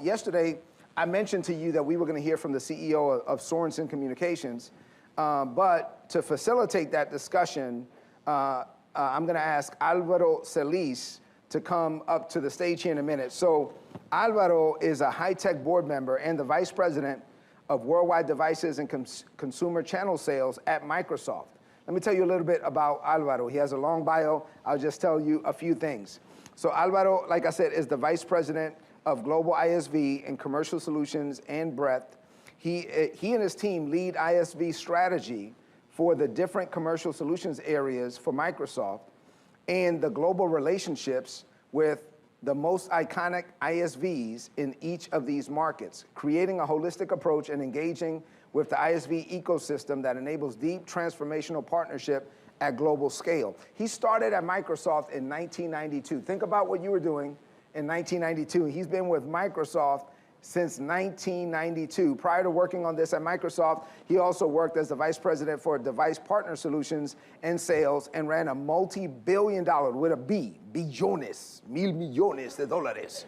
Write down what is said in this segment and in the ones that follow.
Yesterday, I mentioned to you that we were going to hear from the CEO of Sorenson Communications, but to facilitate that discussion, I'm going to ask Alvaro Celis to come up to the stage here in a minute. So Alvaro is a HITEC board member and the vice president of worldwide devices and consumer channel sales at Microsoft. Let me tell you a little bit about Alvaro. He has a long bio. I'll just tell you a few things. So Alvaro, like I said, is the vice president of Global ISV and Commercial Solutions and Breadth. He and his team lead ISV strategy for the different commercial solutions areas for Microsoft and the global relationships with the most iconic ISVs in each of these markets, creating a holistic approach and engaging with the ISV ecosystem that enables deep transformational partnership at global scale. He started at Microsoft in 1992. Think about what you were doing in 1992. He's been with Microsoft since 1992. Prior to working on this at Microsoft, he also worked as the vice president for device partner solutions and sales and ran a multi-billion-dollar, with a B, billones, mil millones de dólares,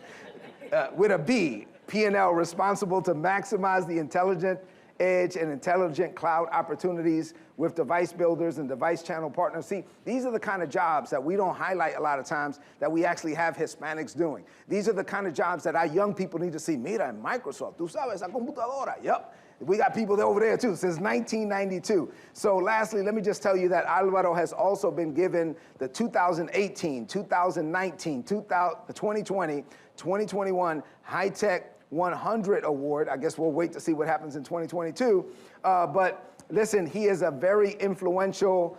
with a B, P&L responsible to maximize the intelligent edge and intelligent cloud opportunities with device builders and device channel partners. See, these are the kind of jobs that we don't highlight a lot of times that we actually have Hispanics doing. These are the kind of jobs that our young people need to see. Mira, en Microsoft, tú sabes, esa computadora, yep. We got people over there too, since 1992. So lastly, let me just tell you that Alvaro has also been given the 2018, 2019, 2020, 2021 HITEC 100 award. I guess we'll wait to see what happens in 2022. But listen, he is a very influential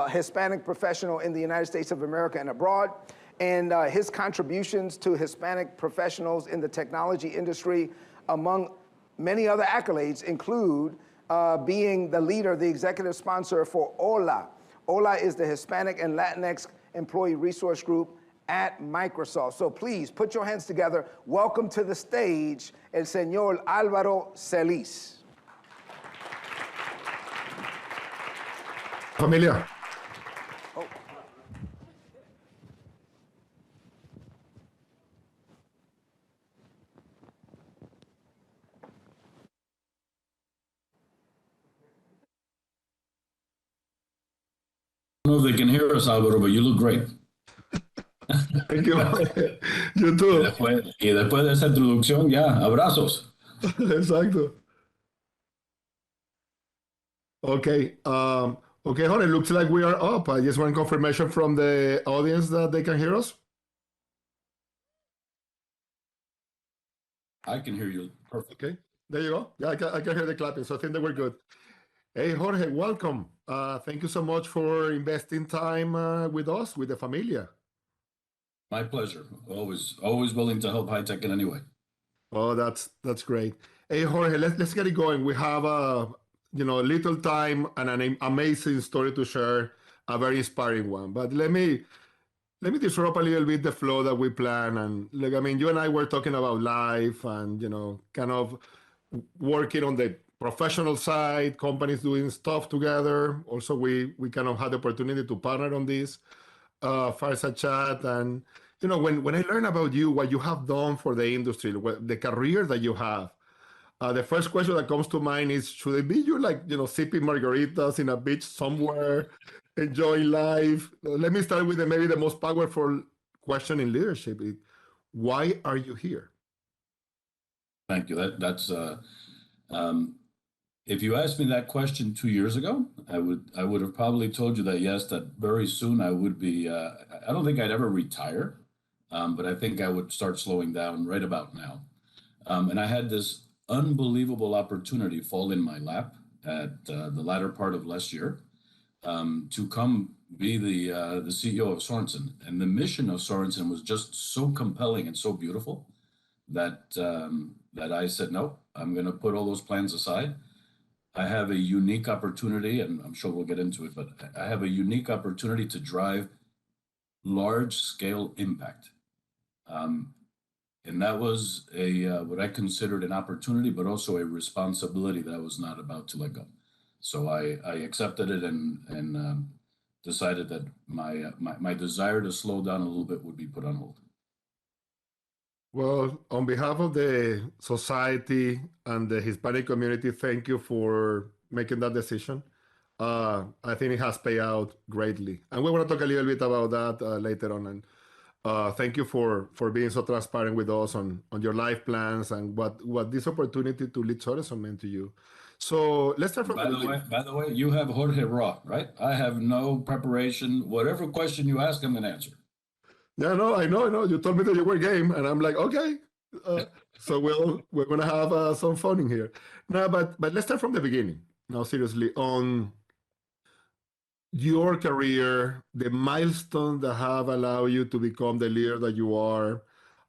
Hispanic professional in the United States of America and abroad. And his contributions to Hispanic professionals in the technology industry, among many other accolades, include being the leader, the executive sponsor for HOLA. HOLA is the Hispanic and Latinx Employee Resource Group at Microsoft. So please put your hands together. Welcome to the stage, el señor Alvaro Celis. Familia. Oh. I don't know if they can hear us, Alvaro, but you look great. Thank you. You too. Y después de esa introducción, ya, abrazos. Exacto. Okay. Okay, Jorge, looks like we are up. I just want confirmation from the audience that they can hear us. I can hear you perfect. Okay, there you go. Yeah, I can hear the clapping, so I think that we're good. Hey, Jorge, welcome. Thank you so much for investing time with us, with the familia. My pleasure. Always willing to help HITEC in any way. Oh, that's great. Hey, Jorge, let's get it going. We have a little time and an amazing story to share, a very inspiring one. But let me disrupt a little bit the flow that we plan. And look, I mean, you and I were talking about life and kind of working on the professional side, companies doing stuff together. Also, we kind of had the opportunity to partner on this Fireside chat. And when I learn about you, what you have done for the industry, the career that you have, the first question that comes to mind is, should it be you sipping margaritas in a beach somewhere, enjoying life? Let me start with maybe the most powerful question in leadership. Why are you here? Thank you. That's if you asked me that question 2 years ago, I would have probably told you that yes, that very soon I would be. I don't think I'd ever retire, but I think I would start slowing down right about now. And I had this unbelievable opportunity fall in my lap at the latter part of last year to come be the CEO of Sorenson. And the mission of Sorenson was just so compelling and so beautiful that I said, no, I'm going to put all those plans aside. I have a unique opportunity, and I'm sure we'll get into it, but I have a unique opportunity to drive large-scale impact. And that was what I considered an opportunity, but also a responsibility that I was not about to let go. So I accepted it and decided that my desire to slow down a little bit would be put on hold. Well, on behalf of the society and the Hispanic community, thank you for making that decision. I think it has paid out greatly, and we want to talk a little bit about that later on. And thank you for being so transparent with us on your life plans and what this opportunity to lead Sorenson meant to you. So let's start from the beginning. By the way, you have Jorge Raw, right? I have no preparation. Whatever question you ask, I'm going to answer. Yeah, no, I know, I know. You told me that you were game, and I'm like, okay. Uh, so we're gonna have some fun in here. No, but let's start from the beginning. Now, seriously, on your career, the milestones that have allowed you to become the leader that you are.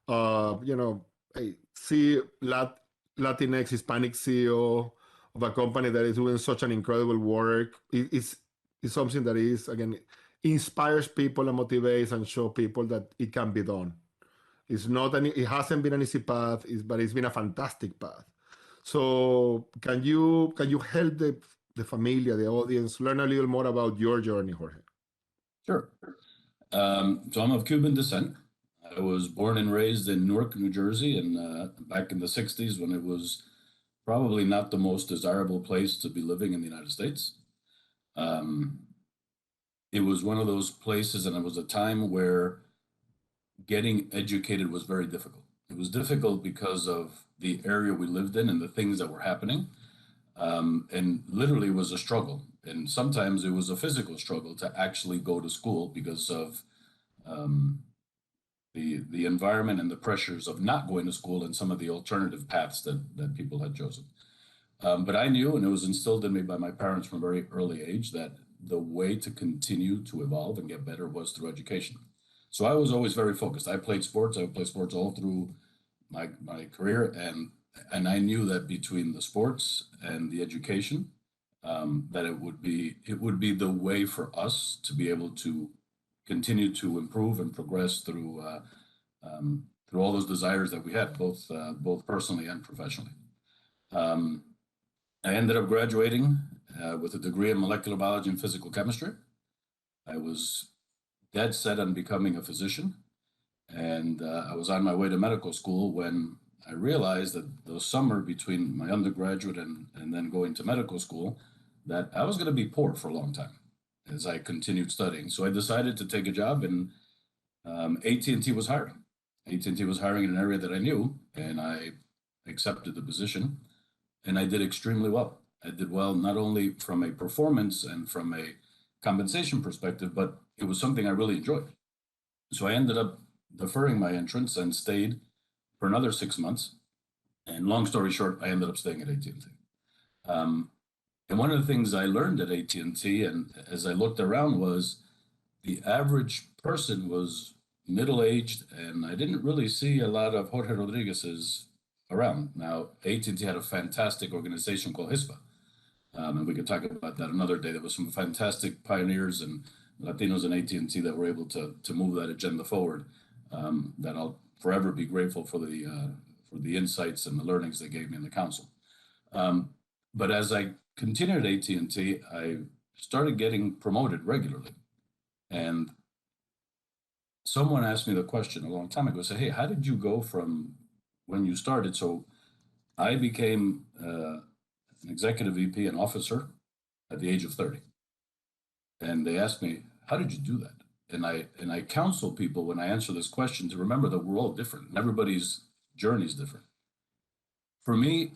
You know, I see Latinx Hispanic CEO of a company that is doing such an incredible work. It's something that is again inspires people and motivates and show people that it can be done. It hasn't been an easy path, but it's been a fantastic path. So can you help the familia, the audience, learn a little more about your journey, Jorge? Sure. So I'm of Cuban descent. I was born and raised in Newark, New Jersey, and back in the 60s when it was probably not the most desirable place to be living in the United States. It was one of those places, and it was a time where getting educated was very difficult. It was difficult because of the area we lived in and the things that were happening. And literally it was a struggle. And sometimes it was a physical struggle to actually go to school because of the environment and the pressures of not going to school and some of the alternative paths that people had chosen. But I knew, and it was instilled in me by my parents from a very early age, that the way to continue to evolve and get better was through education. So I was always very focused. I played sports. I would play sports all through my career, and I knew that between the sports and the education, that it would be the way for us to be able to continue to improve and progress through all those desires that we had, both personally and professionally. I ended up graduating with a degree in molecular biology and physical chemistry. I was dead set on becoming a physician, and I was on my way to medical school when I realized that the summer between my undergraduate and then going to medical school, that I was going to be poor for a long time as I continued studying. So I decided to take a job, and AT&T was hiring. AT&T was hiring in an area that I knew, and I accepted the position, and I did extremely well. I did well not only from a performance and from a compensation perspective, but it was something I really enjoyed. So I ended up deferring my entrance and stayed for another 6 months. And long story short, I ended up staying at AT&T. And one of the things I learned at AT&T, and as I looked around, was the average person was middle-aged, and I didn't really see a lot of Jorge Rodriguez's around. Now, AT&T had a fantastic organization called HISPA, and we could talk about that another day. There was some fantastic pioneers and Latinos in AT&T that were able to move that agenda forward. That I'll forever be grateful for the insights and the learnings they gave me in the council. But as I continued at AT&T, I started getting promoted regularly, and someone asked me the question a long time ago. Said, "Hey, how did you go from when you started?" So I became an executive VP and officer at the age of 30. And they asked me, "How did you do that?" And I counsel people when I answer this question to remember that we're all different and everybody's journey is different. For me,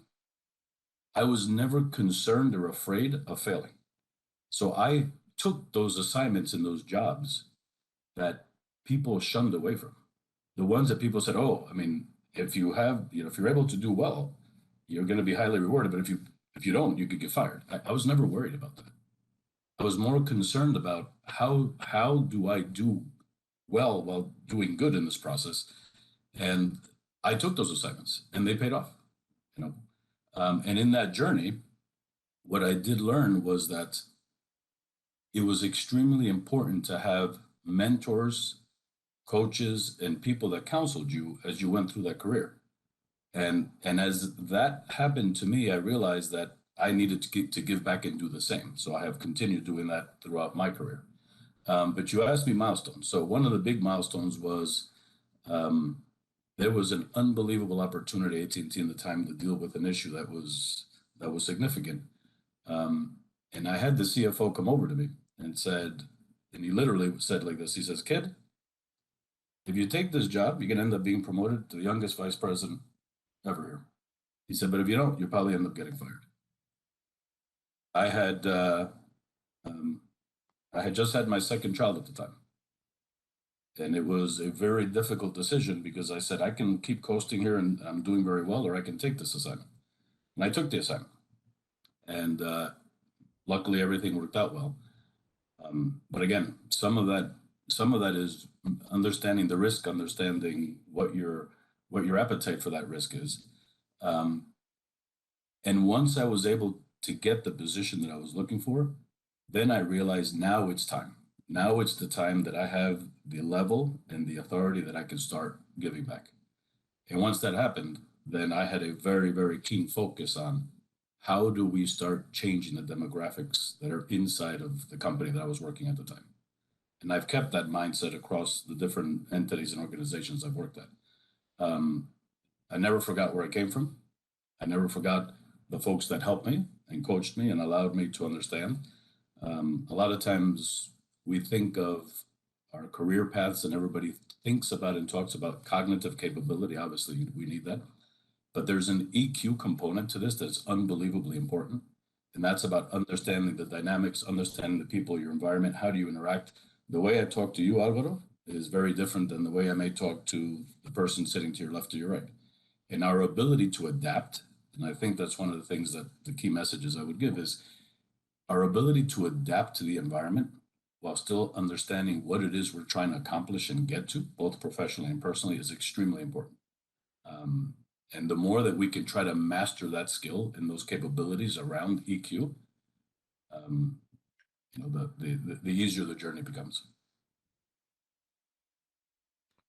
I was never concerned or afraid of failing. So I took those assignments and those jobs that people shunned away from. The ones that people said, "Oh, I mean, if you're able to do well, you're going to be highly rewarded. But if you don't, you could get fired." I was never worried about that. I was more concerned about how do I do well while doing good in this process, and I took those assignments, and they paid off. And in that journey, what I did learn was that it was extremely important to have mentors, coaches, and people that counseled you as you went through that career. And as that happened to me, I realized that I needed to give back and do the same. So I have continued doing that throughout my career. But you asked me milestones. So one of the big milestones was there was an unbelievable opportunity at AT&T in the time to deal with an issue that was significant. And I had the CFO come over to me and said, and he literally said like this, he says, "Kid, if you take this job, you're going to end up being promoted to the youngest vice president ever here." He said, "But if you don't, you'll probably end up getting fired." I had just had my second child at the time. And it was a very difficult decision because I said, I can keep coasting here and I'm doing very well, or I can take this assignment. And I took the assignment. And luckily, everything worked out well. But again, some of that is understanding the risk, understanding what your appetite for that risk is. And once I was able to get the position that I was looking for, then I realized now it's time. Now it's the time that I have the level and the authority that I can start giving back. And once that happened, then I had a very, very keen focus on how do we start changing the demographics that are inside of the company that I was working at the time. And I've kept that mindset across the different entities and organizations I've worked at. I never forgot where I came from. I never forgot the folks that helped me and coached me and allowed me to understand. A lot of times we think of our career paths and everybody thinks about and talks about cognitive capability. Obviously, we need that. But there's an EQ component to this that's unbelievably important. And that's about understanding the dynamics, understanding the people, your environment, how do you interact. The way I talk to you, Alvaro, is very different than the way I may talk to the person sitting to your left or your right. And our ability to adapt, and I think that's one of the things that the key messages I would give is our ability to adapt to the environment while still understanding what it is we're trying to accomplish and get to, both professionally and personally, is extremely important. And the more that we can try to master that skill and those capabilities around EQ, the easier the journey becomes.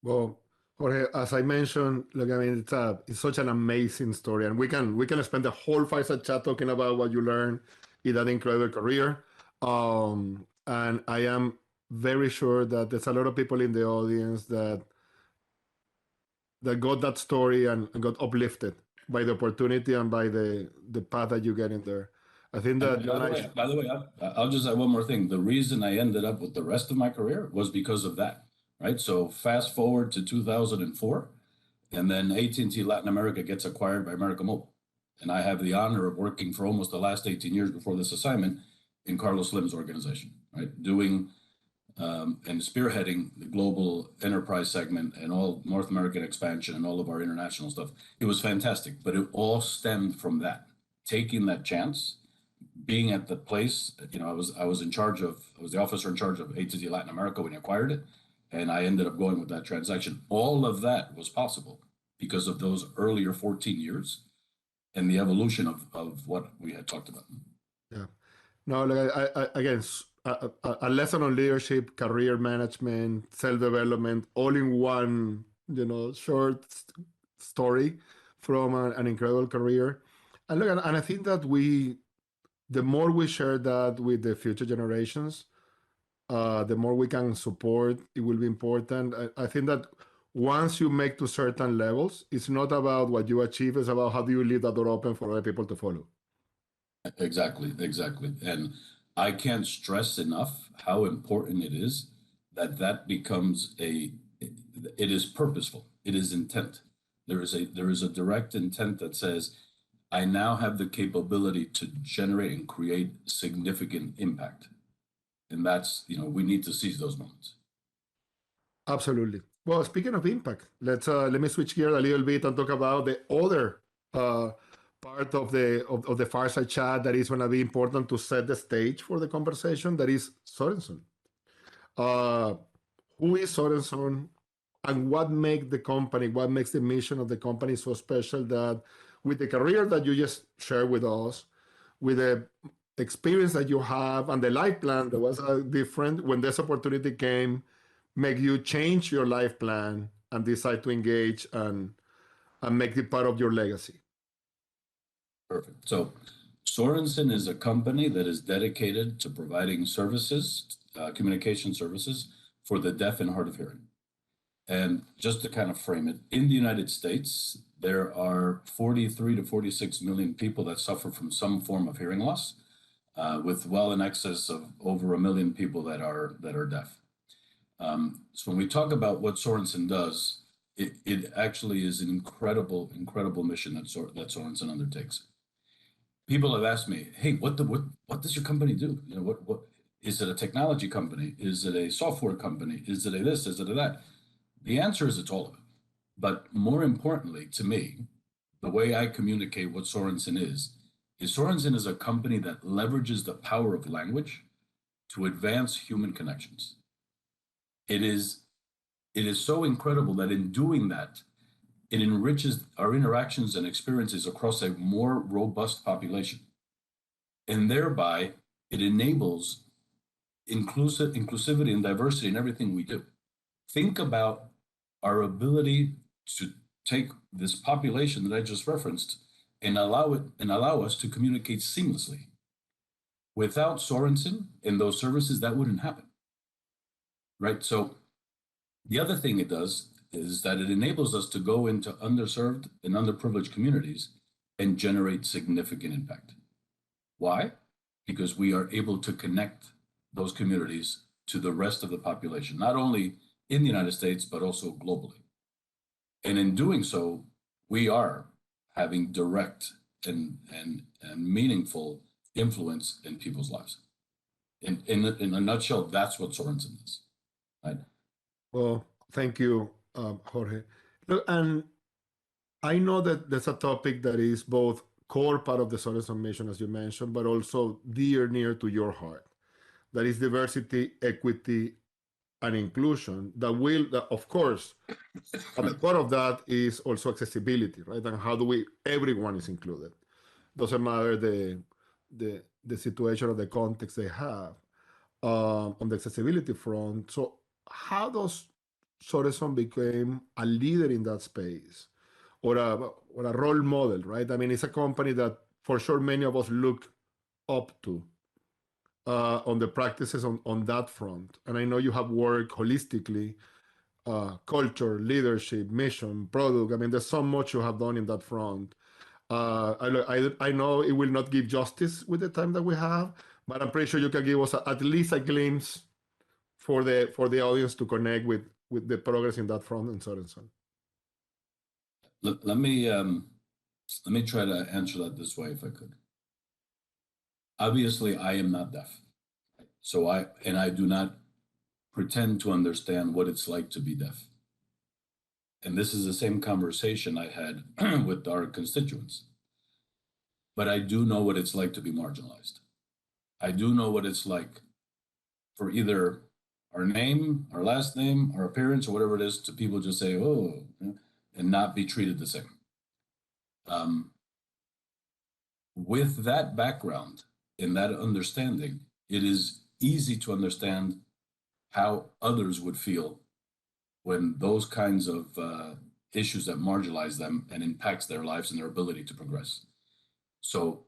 Well, Jorge, as I mentioned, look, I mean, it's such an amazing story, and we can spend the whole Fireside chat talking about what you learned in that incredible career. And I am very sure that there's a lot of people in the audience that got that story and got uplifted by the opportunity and by the path that you get in there. I think that by the way, I'll just add one more thing. The reason I ended up with the rest of my career was because of that, right? So fast forward to 2004, and then AT&T Latin America gets acquired by América Móvil. And I have the honor of working for almost the last 18 years before this assignment in Carlos Slim's organization, right? Doing and spearheading the global enterprise segment and all North American expansion and all of our international stuff. It was fantastic, but it all stemmed from that, taking that chance, being at the place. I was the officer in charge of AT&T Latin America when he acquired it, and I ended up going with that transaction. All of that was possible because of those earlier 14 years and the evolution of what we had talked about. Yeah. No, like again, a lesson on leadership, career management, self-development, all in one, short story from an incredible career. And look, and I think that the more we share that with the future generations, the more we can support. It will be important. I think that once you make to certain levels, it's not about what you achieve, it's about how do you leave that door open for other people to follow. Exactly. And I can't stress enough how important it is that becomes it is purposeful. It is intent. There is a direct intent that says, I now have the capability to generate and create significant impact. And that's, we need to seize those moments. Absolutely. Well, speaking of impact, let me switch gears a little bit and talk about the other part of the Fireside chat that is going to be important to set the stage for the conversation. That is Sorenson. Who is Sorenson, and what makes the mission of the company so special that with the career that you just shared with us, with the experience that you have and the life plan that was different, when this opportunity came, make you change your life plan and decide to engage and make it part of your legacy? Perfect. So Sorenson is a company that is dedicated to providing services, communication services for the deaf and hard of hearing. And just to kind of frame it, in the United States, there are 43 to 46 million people that suffer from some form of hearing loss, with well in excess of over 1 million people that are deaf. So when we talk about what Sorenson does, it actually is an incredible mission that Sorenson undertakes. People have asked me, "Hey, what does your company do? You know, what is it? A technology company? Is it a software company? Is it a this? Is it a that?" The answer is it's all of it. But more importantly, to me, the way I communicate what Sorenson is Sorenson is a company that leverages the power of language to advance human connections. It is so incredible that in doing that, it enriches our interactions and experiences across a more robust population. And thereby, it enables inclusivity and diversity in everything we do. Think about our ability to take this population that I just referenced and allow us to communicate seamlessly. Without Sorenson and those services, that wouldn't happen, right? So the other thing it does is that it enables us to go into underserved and underprivileged communities and generate significant impact. Why? Because we are able to connect those communities to the rest of the population, not only in the United States, but also globally. And in doing so, we are having direct and meaningful influence in people's lives. In a nutshell, that's what Sorenson is, right? Well, thank you, Jorge. Look, and I know that there's a topic that is both core part of the Sorenson mission, as you mentioned, but also near to your heart. That is diversity, equity, and inclusion. That of course, at the core of that is also accessibility, right? And how do everyone is included. Doesn't matter the situation or the context they have on the accessibility front. So how does Sorenson became a leader in that space or a role model, right? I mean, it's a company that for sure many of us look up to on the practices on that front. And I know you have worked holistically, culture, leadership, mission, product. I mean, there's so much you have done in that front. I know it will not give justice with the time that we have, but I'm pretty sure you can give us at least a glimpse for the audience to connect with the progress in that front in Sorenson. Let me try to answer that this way, if I could. Obviously, I am not deaf, so I do not pretend to understand what it's like to be deaf. And this is the same conversation I had with our constituents. But I do know what it's like to be marginalized. I do know what it's like for either our name, our last name, our appearance, or whatever it is, to people just say, "Oh," and not be treated the same. With that background and that understanding, it is easy to understand how others would feel when those kinds of issues that marginalize them and impacts their lives and their ability to progress. So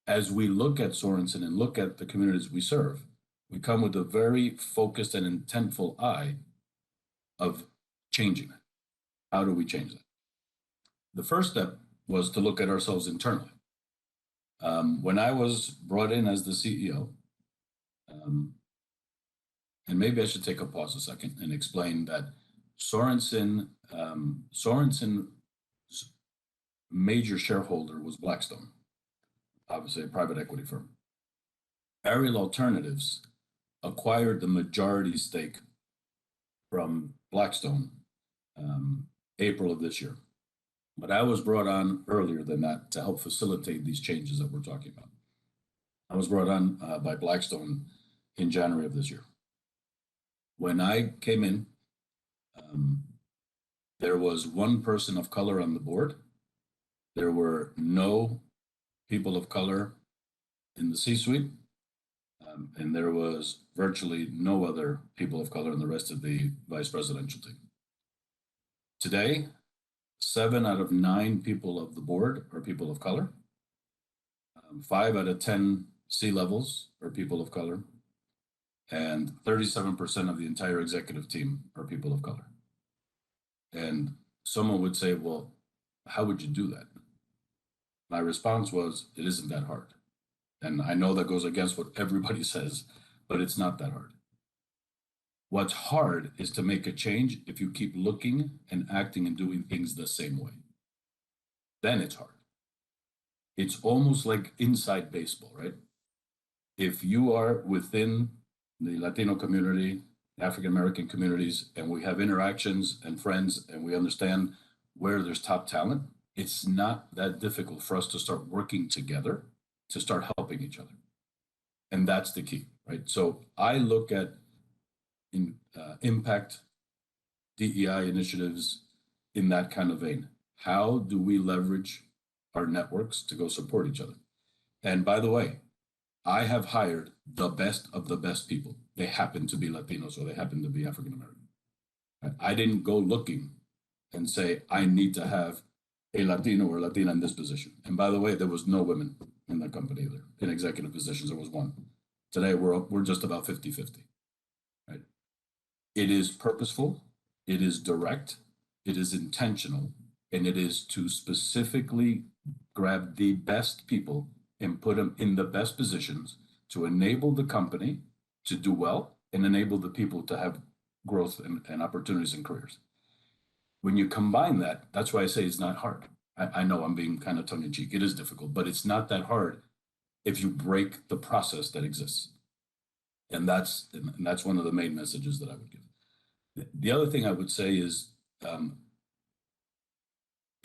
as we look at Sorenson and look at the communities we serve, we come with a very focused and intentful eye of changing it. How do we change that? The first step was to look at ourselves internally. When I was brought in as the CEO, and maybe I should take a pause a second and explain that Sorenson's major shareholder was Blackstone, obviously a private equity firm. Ariel Alternatives acquired the majority stake from Blackstone April of this year. But I was brought on earlier than that to help facilitate these changes that we're talking about. I was brought on by Blackstone in January of this year. When I came in, there was one person of color on the board. There were no people of color in the C-suite, and there was virtually no other people of color in the rest of the vice presidential team. Today, 7 out of 9 people of the board are people of color. 5 out of 10 C-levels are people of color. And 37% of the entire executive team are people of color. And someone would say, well, how would you do that? My response was, it isn't that hard. And I know that goes against what everybody says, but it's not that hard. What's hard is to make a change if you keep looking and acting and doing things the same way. Then it's hard. It's almost like inside baseball, right? If you are within the Latino community, African American communities, and we have interactions and friends, and we understand where there's top talent, it's not that difficult for us to start working together to start helping each other. And that's the key, right? So I look at impact DEI initiatives in that kind of vein. How do we leverage our networks to go support each other? And by the way, I have hired the best of the best people. They happen to be Latinos or they happen to be African American. I didn't go looking and say, I need to have a Latino or Latina in this position. And by the way, there was no women in the company either. In executive positions, there was one. Today, we're just about 50-50, right? It is purposeful, it is direct, it is intentional, and it is to specifically grab the best people and put them in the best positions to enable the company to do well and enable the people to have growth and opportunities and careers. When you combine that, that's why I say it's not hard. I know I'm being kind of tongue-in-cheek. It is difficult, but it's not that hard if you break the process that exists. And that's one of the main messages that I would give. The other thing I would say is the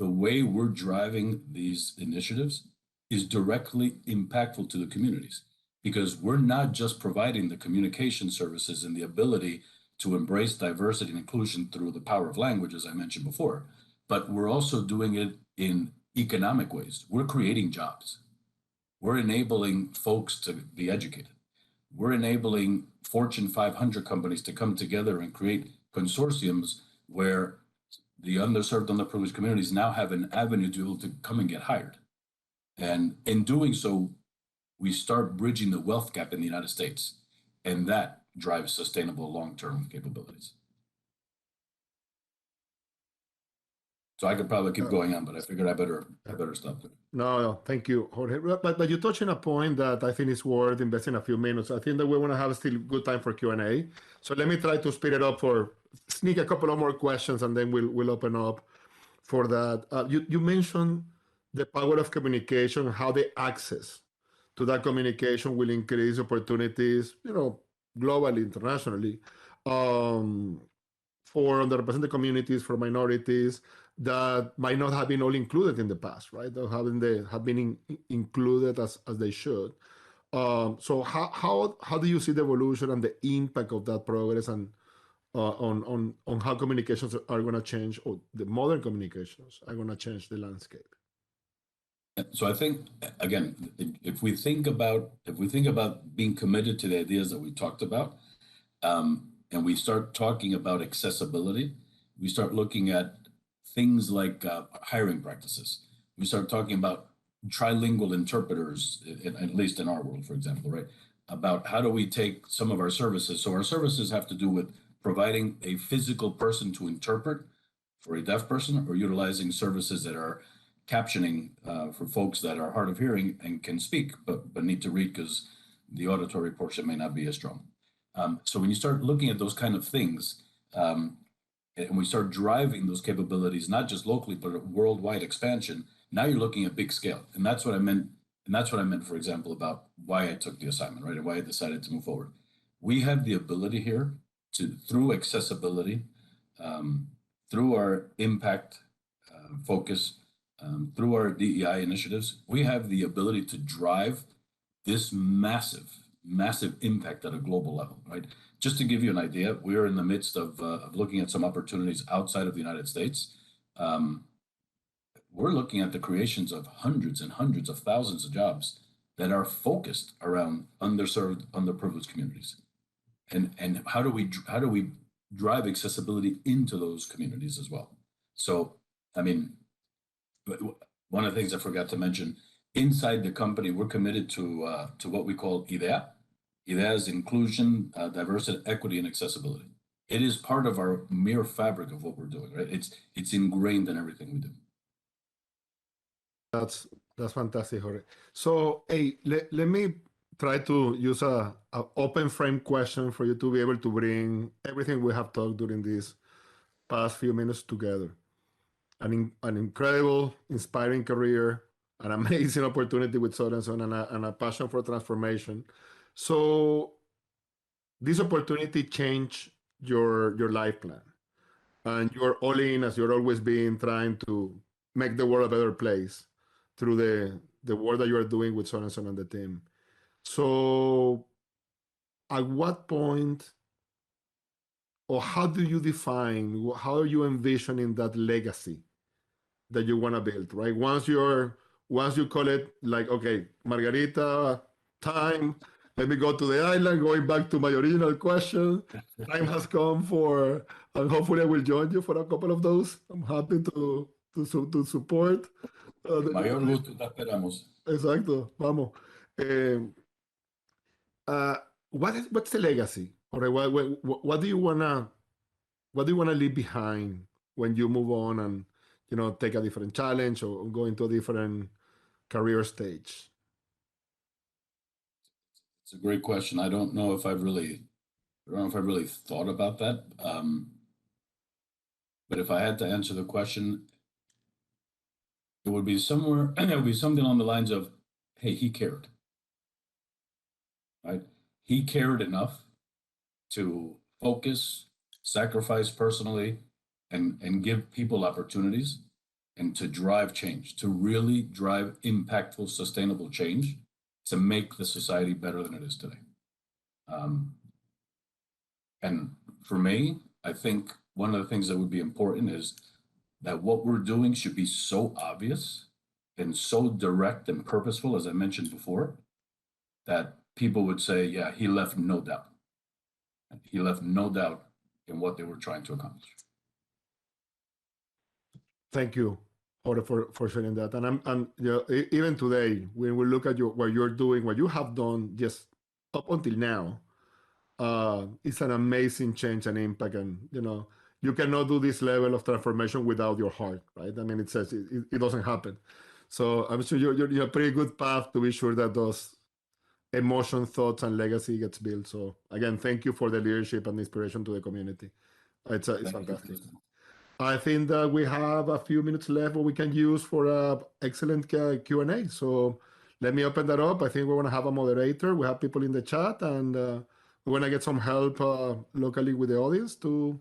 way we're driving these initiatives is directly impactful to the communities, because we're not just providing the communication services and the ability to embrace diversity and inclusion through the power of language, as I mentioned before, but we're also doing it in economic ways. We're creating jobs. We're enabling folks to be educated. We're enabling Fortune 500 companies to come together and create consortiums where the underserved, underprivileged communities now have an avenue to be able to come and get hired. And in doing so, we start bridging the wealth gap in the United States, and that drives sustainable long-term capabilities. So I could probably keep going on, but I figured I better stop there. No, thank you, Jorge. But you touched on a point that I think is worth investing a few minutes. I think that we want to have still good time for Q&A. So let me try to speed it up sneak a couple of more questions, and then we'll open up for that. You mentioned the power of communication, how the access to that communication will increase opportunities, globally, internationally, for underrepresented communities, for minorities that might not have been all included in the past, right? Or have been included as they should. So how do you see the evolution and the impact of that progress and on how communications are going to change, or the modern communications are going to change the landscape? So I think, again, if we think about being committed to the ideas that we talked about, and we start talking about accessibility, we start looking at things like hiring practices. We start talking about trilingual interpreters, at least in our world, for example, right? About how do we take some of our services. So our services have to do with providing a physical person to interpret for a deaf person, or utilizing services that are captioning for folks that are hard of hearing and can speak, but need to read because the auditory portion may not be as strong. So when you start looking at those kind of things, and we start driving those capabilities, not just locally, but a worldwide expansion, now you're looking at big scale. And that's what I meant. And that's what I meant, for example, about why I took the assignment, right? And why I decided to move forward. We have the ability here to, through accessibility, through our impact focus, through our DEI initiatives, we have the ability to drive this massive impact at a global level, right? Just to give you an idea, we are in the midst of looking at some opportunities outside of the United States. We're looking at the creations of hundreds and hundreds of thousands of jobs that are focused around underserved, underprivileged communities. And how do we drive accessibility into those communities as well? So, I mean, one of the things I forgot to mention, inside the company, we're committed to what we call IDEA. IDEA is inclusion, diversity, equity, and accessibility. it is part of our mere fabric of what we're doing, right? It's ingrained in everything we do. That's fantastic, Jorge. So, hey, let me try to use a open frame question for you to be able to bring everything we have talked during these past few minutes together. An incredible, inspiring career, an amazing opportunity with Sorenson, and a passion for transformation. So, this opportunity changed your life plan, and you're all in as you're always been, trying to make the world a better place through the work that you are doing with Sorenson and the team. So, at what point, or how do you define, how are you envisioning that legacy that you want to build, right? Once you call it like, okay, Margarita time, let me go to the island, going back to my original question. Time has come for, and hopefully I will join you for a couple of those. I'm happy to support. Mayor gusto, te esperamos. Exacto, vamos. Eh, what's the legacy? Or what do you wanna leave behind when you move on and take a different challenge or go into a different career stage? It's a great question. I don't know if I've really thought about that. But if I had to answer the question, it would be somewhere, it would be something on the lines of, hey, he cared, right? He cared enough to focus, sacrifice personally, and give people opportunities, and to drive change, to really drive impactful, sustainable change, to make the society better than it is today. And for me, I think one of the things that would be important is that what we're doing should be so obvious and so direct and purposeful, as I mentioned before, that people would say, yeah, he left no doubt. He left no doubt in what they were trying to accomplish. Thank you, Jorge, for sharing that. And even today, when we look at what you're doing, what you have done just up until now, it's an amazing change and impact. And you cannot do this level of transformation without your heart, right? I mean, it doesn't happen. So I'm sure you're a pretty good path to be sure that those emotion, thoughts, and legacy gets built. So again, thank you for the leadership and inspiration to the community. It's fantastic. I think that we have a few minutes left what we can use for an excellent Q&A. So let me open that up. I think we want to have a moderator. We have people in the chat, and we want to get some help locally with the audience to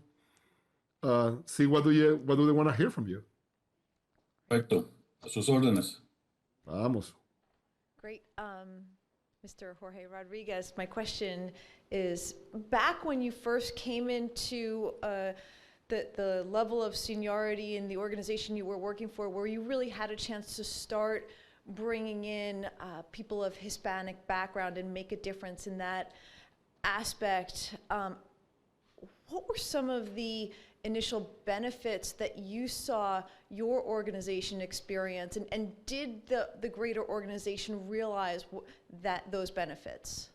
see what do they want to hear from you. Perfecto. A sus órdenes. Vamos. Great. Mr. Jorge Rodriguez, my question is, back when you first came into the level of seniority in the organization you were working for, where you really had a chance to start bringing in people of Hispanic background and make a difference in that aspect, what were some of the initial benefits that you saw your organization experience, and did the greater organization realize those benefits?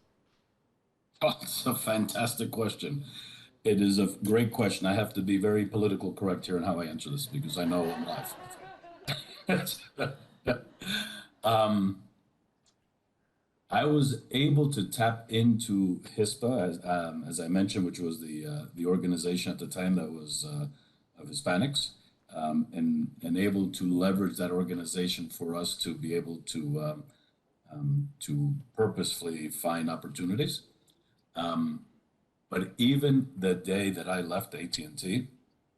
Oh, it's a fantastic question. It is a great question. I have to be very political correct here in how I answer this, because I know I'm live. I was able to tap into HISPA, as I mentioned, which was the organization at the time that was of Hispanics, and able to leverage that organization for us to be able to purposefully find opportunities. But even the day that I left AT&T,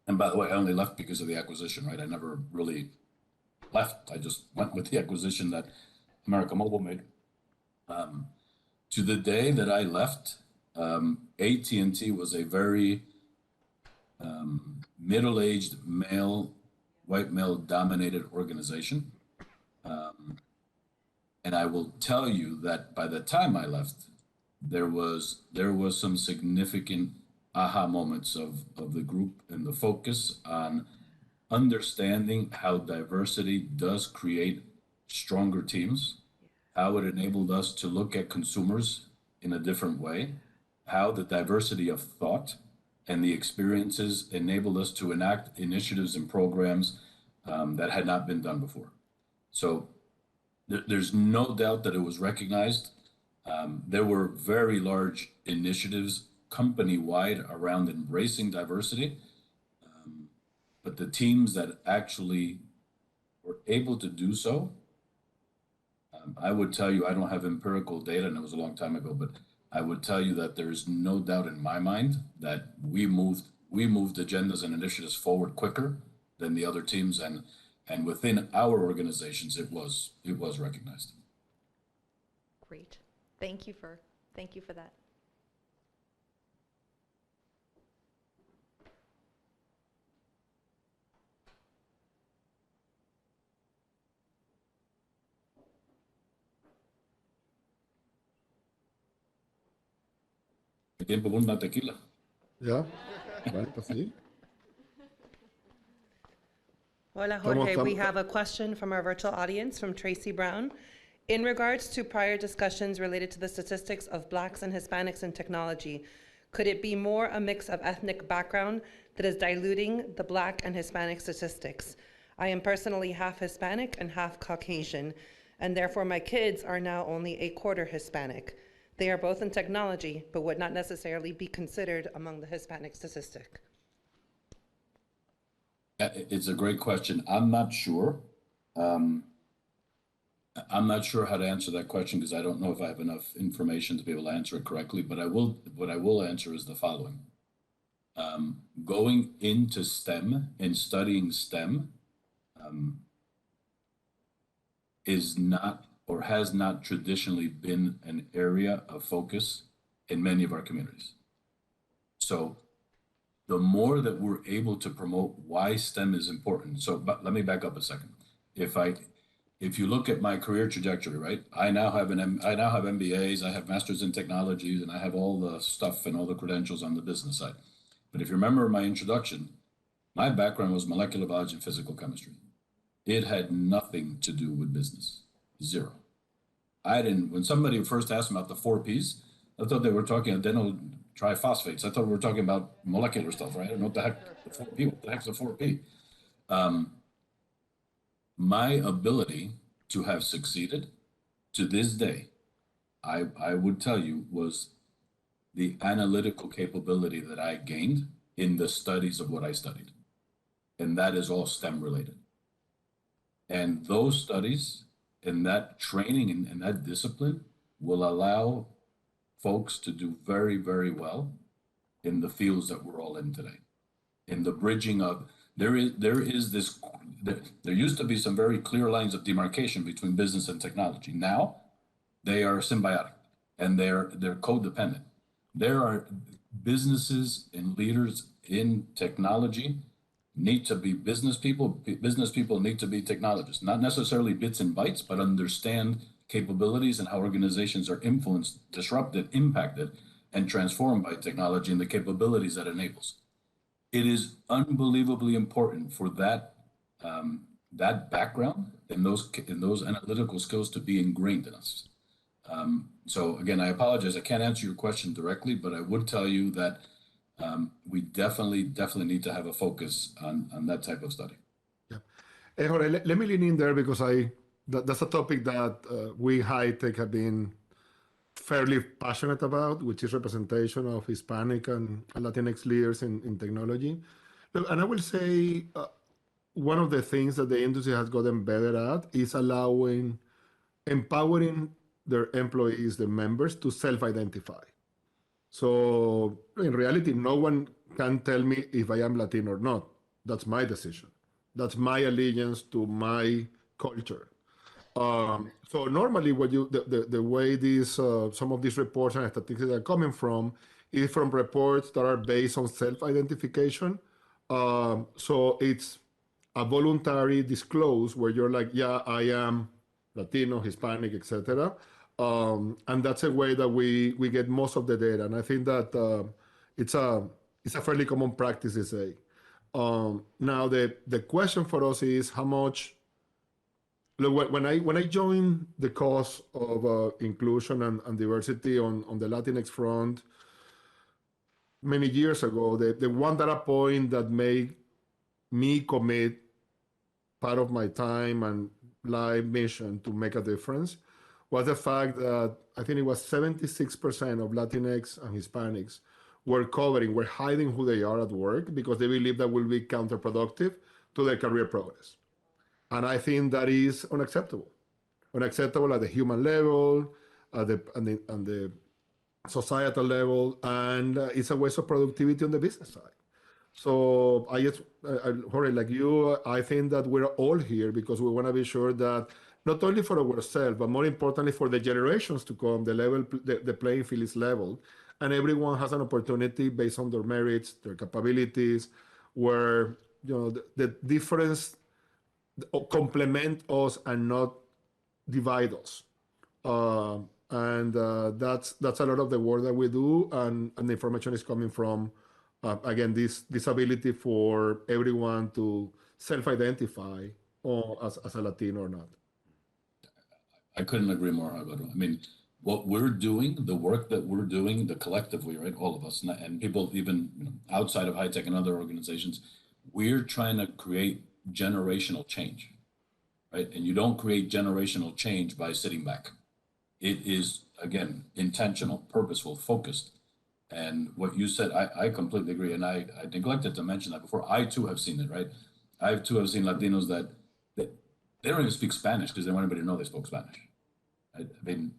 and by the way, I only left because of the acquisition, right? I never really left. I just went with the acquisition that America Mobile made. To the day that I left, AT&T was a very middle-aged white male dominated organization. And I will tell you that by the time I left, there was some significant aha moments of the group, and the focus on understanding how diversity does create stronger teams, how it enabled us to look at consumers in a different way, how the diversity of thought and the experiences enabled us to enact initiatives and programs that had not been done before. So there's no doubt that it was recognized. There were very large initiatives company-wide around embracing diversity, but the teams that actually were able to do so, I would tell you, I don't have empirical data, and it was a long time ago, but I would tell you that there's no doubt in my mind that we moved agendas and initiatives forward quicker than the other teams, and within our organizations, it was recognized. Great. Thank you for that. Tiempo con una tequila. Yeah. Bueno, pues sí. Hola, Jorge. We have a question from our virtual audience from Tracy Brown. In regards to prior discussions related to the statistics of Blacks and Hispanics in technology, could it be more a mix of ethnic background that is diluting the Black and Hispanic statistics? I am personally half Hispanic and half Caucasian, and therefore my kids are now only a quarter Hispanic. They are both in technology, but would not necessarily be considered among the Hispanic statistic. It's a great question. I'm not sure. I'm not sure how to answer that question because I don't know if I have enough information to be able to answer it correctly, but what I will answer is the following. Going into STEM and studying STEM is not or has not traditionally been an area of focus in many of our communities. So the more that we're able to promote why STEM is important. So but let me back up a second. If you look at my career trajectory, right? I now have MBAs, I have masters in technology, and I have all the stuff and all the credentials on the business side. But if you remember my introduction, my background was molecular biology and physical chemistry. It had nothing to do with business. Zero. When somebody first asked me about the 4 Ps, I thought they were talking adenyl triphosphates. I thought we were talking about molecular stuff, right? I don't know what the heck the 4P, what the heck's a 4P? My ability to have succeeded to this day, I would tell you, was the analytical capability that I gained in the studies of what I studied. And that is all STEM related. And those studies and that training and that discipline will allow folks to do very, very well in the fields that we're all in today. In the bridging of, there used to be some very clear lines of demarcation between business and technology. Now they are symbiotic and they're codependent. There are businesses and leaders in technology need to be business people need to be technologists, not necessarily bits and bytes, but understand capabilities and how organizations are influenced, disrupted, impacted, and transformed by technology and the capabilities that enables. It is unbelievably important for that background and those analytical skills to be ingrained in us. So again, I apologize, I can't answer your question directly, but I would tell you that we definitely need to have a focus on that type of study. Yeah. Hey, Jorge, let me lean in there because that's a topic that we HITEC have been fairly passionate about, which is representation of Hispanic and Latinx leaders in technology. Look, and I will say one of the things that the industry has gotten better at is empowering their employees, the members, to self-identify. So in reality, no one can tell me if I am Latino or not. That's my decision. That's my allegiance to my culture. So normally, the way some of these reports and statistics are coming from is from reports that are based on self-identification. So it's a voluntary disclose where you're like, yeah, I am Latino, Hispanic, etc. And that's a way that we get most of the data. And I think that it's a fairly common practice to say. Now, the question for us is how much. Look, when I joined the cause of inclusion and diversity on the Latinx front, many years ago, the one data point that made me commit part of my time and life mission to make a difference was the fact that I think it was 76% of Latinx and Hispanics were hiding who they are at work because they believe that will be counterproductive to their career progress. And I think that is unacceptable. Unacceptable at the human level, at the societal level, and it's a waste of productivity on the business side. So Jorge, like you, I think that we're all here because we want to be sure that not only for ourselves, but more importantly for the generations to come, the playing field is leveled, and everyone has an opportunity based on their merits, their capabilities, where the difference complement us and not divide us. And that's a lot of the work that we do, and the information is coming from again this ability for everyone to self-identify as a Latino or not. I couldn't agree more, Alvaro. I mean, what we're doing, the work that we're doing, the collectively, right, all of us, and people even outside of HITEC and other organizations, we're trying to create generational change, right? And you don't create generational change by sitting back. It is, again, intentional, purposeful, focused. And what you said, I completely agree. And I neglected to mention that before. I too have seen it, right? I too have seen Latinos that they don't even speak Spanish because they don't want anybody to know they spoke Spanish. I mean,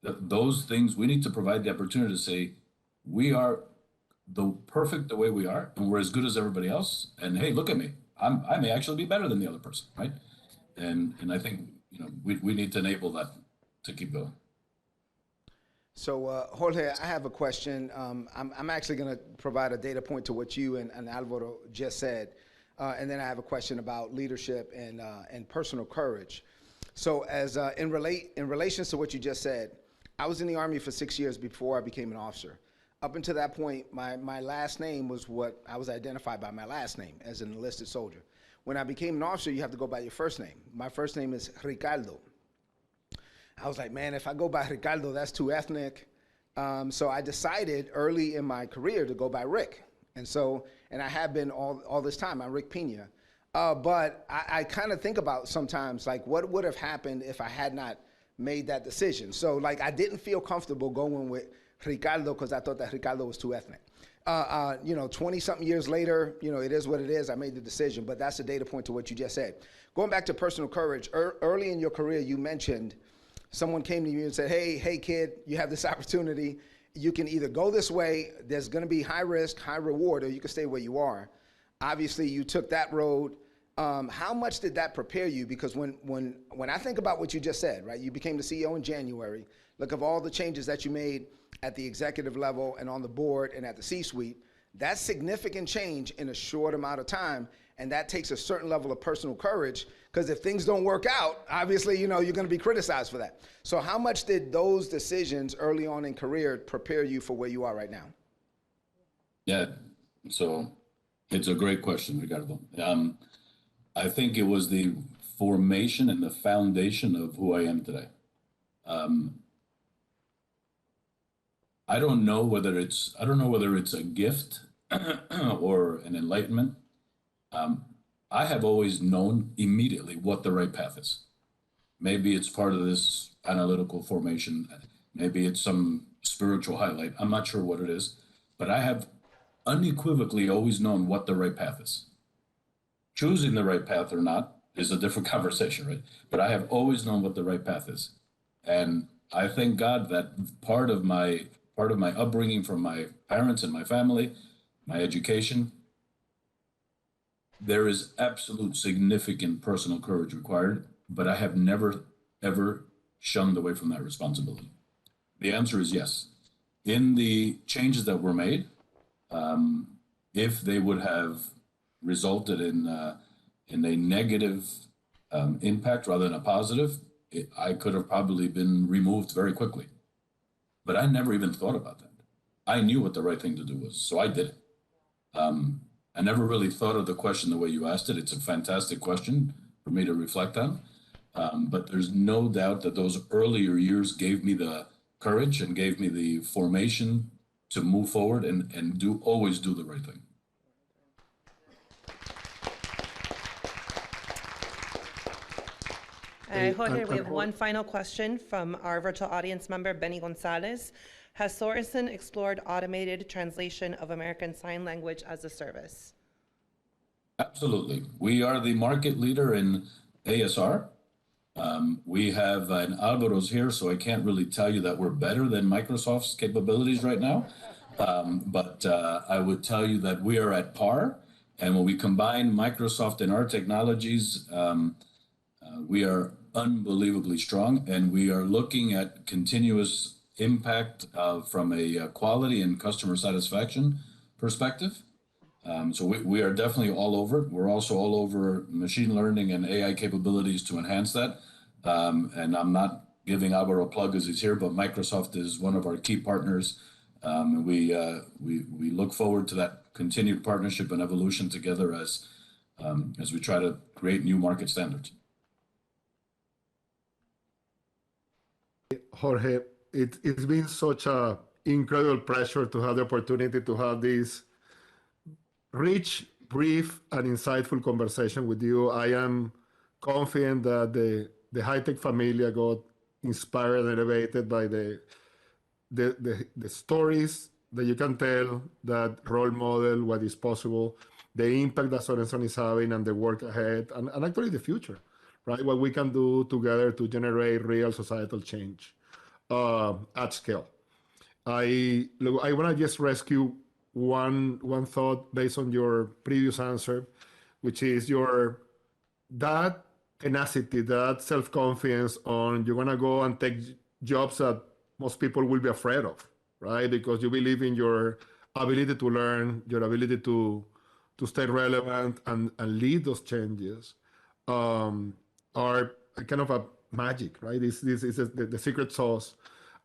those things, we need to provide the opportunity to say, we are perfect the way we are, and we're as good as everybody else. And hey, look at me. I may actually be better than the other person, right? And I think we need to enable that to keep going. So Jorge, I have a question. I'm actually going to provide a data point to what you and Alvaro just said, and then I have a question about leadership and personal courage. So as in relation to what you just said, I was in the Army for 6 years before I became an officer. Up until that point, my last name was what I was identified by, my last name as an enlisted soldier. When I became an officer, you have to go by your first name. My first name is Ricardo. I was like, man, if I go by Ricardo, that's too ethnic. So I decided early in my career to go by Rick. And I have been all this time. I'm Rick Pena. But I kind of think about sometimes, like, what would have happened if I had not made that decision? So, like, I didn't feel comfortable going with Ricardo because I thought that Ricardo was too ethnic. 20-something years later, it is what it is. I made the decision. But that's a data point to what you just said. Going back to personal courage, early in your career, you mentioned someone came to you and said, hey, kid, you have this opportunity. You can either go this way, there's going to be high risk, high reward, or you can stay where you are. Obviously, you took that road. How much did that prepare you? Because when I think about what you just said, right, you became the CEO in January. Look at all the changes that you made at the executive level and on the board and at the C-suite. That's significant change in a short amount of time, and that takes a certain level of personal courage, because if things don't work out, obviously, you're going to be criticized for that. So how much did those decisions early on in career prepare you for where you are right now? Yeah, so it's a great question, Ricardo. I think it was the formation and the foundation of who I am today. I don't know whether it's a gift or an enlightenment. I have always known immediately what the right path is. Maybe it's part of this analytical formation. Maybe it's some spiritual highlight. I'm not sure what it is, but I have unequivocally always known what the right path is. Choosing the right path or not is a different conversation, right? But I have always known what the right path is. And I thank God that part of my upbringing from my parents and my family, my education, there is absolute significant personal courage required, but I have never, ever shunned away from that responsibility. The answer is yes. In the changes that were made, if they would have resulted in a negative impact rather than a positive, I could have probably been removed very quickly. But I never even thought about that. I knew what the right thing to do was, so I did it. I never really thought of the question the way you asked it. It's a fantastic question for me to reflect on. But there's no doubt that those earlier years gave me the courage and gave me the formation to move forward and always do the right thing. Jorge, we have one final question from our virtual audience member, Benny Gonzalez. Has Sorenson explored automated translation of American Sign Language as a service? Absolutely. We are the market leader in ASR. We have, and Alvaro's here, so I can't really tell you that we're better than Microsoft's capabilities right now. But I would tell you that we are at par. And when we combine Microsoft and our technologies, we are unbelievably strong. And we are looking at continuous impact from a quality and customer satisfaction perspective. So we are definitely all over it. We're also all over machine learning and AI capabilities to enhance that. And I'm not giving Alvaro a plug as he's here, but Microsoft is one of our key partners. And we look forward to that continued partnership and evolution together as we try to create new market standards. Jorge, it's been such a incredible pleasure to have the opportunity to have this rich, brief, and insightful conversation with you. I am confident that the HITEC familia got inspired and elevated by the stories that you can tell, that role model, what is possible, the impact that Sorenson is having, and the work ahead, and actually the future, right? What we can do together to generate real societal change at scale. I want to just rescue one thought based on your previous answer, which is that tenacity, that self-confidence on you're going to go and take jobs that most people will be afraid of, right? Because you believe in your ability to learn, your ability to stay relevant and lead those changes are kind of a magic, right? This is the secret sauce.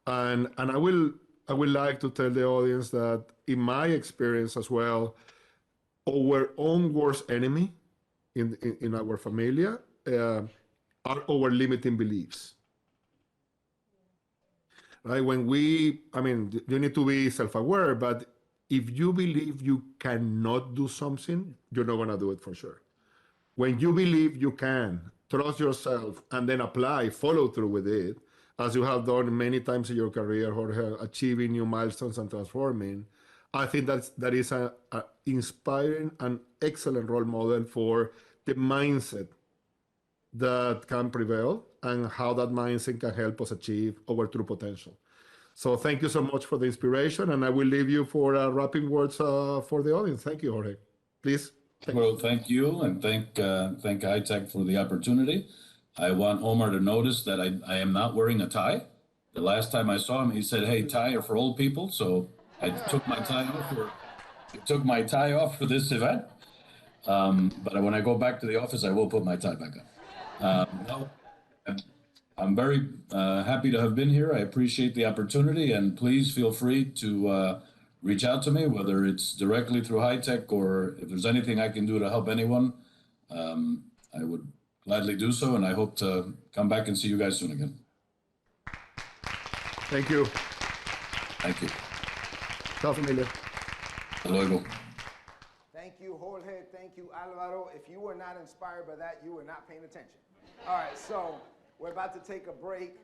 And I would like to tell the audience that in my experience as well, our own worst enemy in our familia are our limiting beliefs. Right? You need to be self-aware, but if you believe you cannot do something, you're not going to do it for sure. When you believe you can, trust yourself, and then follow through with it, as you have done many times in your career, Jorge, achieving new milestones and transforming, I think that is an inspiring and excellent role model for the mindset that can prevail and how that mindset can help us achieve our true potential. So thank you so much for the inspiration, and I will leave you for wrapping words for the audience. Thank you, Jorge. Please. Well, thank you, and thank HITEC for the opportunity. I want Omar to notice that I am not wearing a tie. The last time I saw him, he said, "Hey, tie are for old people." So I took my tie off for this event. But when I go back to the office, I will put my tie back on. I'm very happy to have been here. I appreciate the opportunity, and please feel free to reach out to me, whether it's directly through HITEC or if there's anything I can do to help anyone. I would gladly do so, and I hope to come back and see you guys soon again. Thank you. Thank you. Ciao, familia. Hasta luego. Thank you, Jorge. Thank you, Alvaro. If you were not inspired by that, you were not paying attention. All right, so we're about to take a break.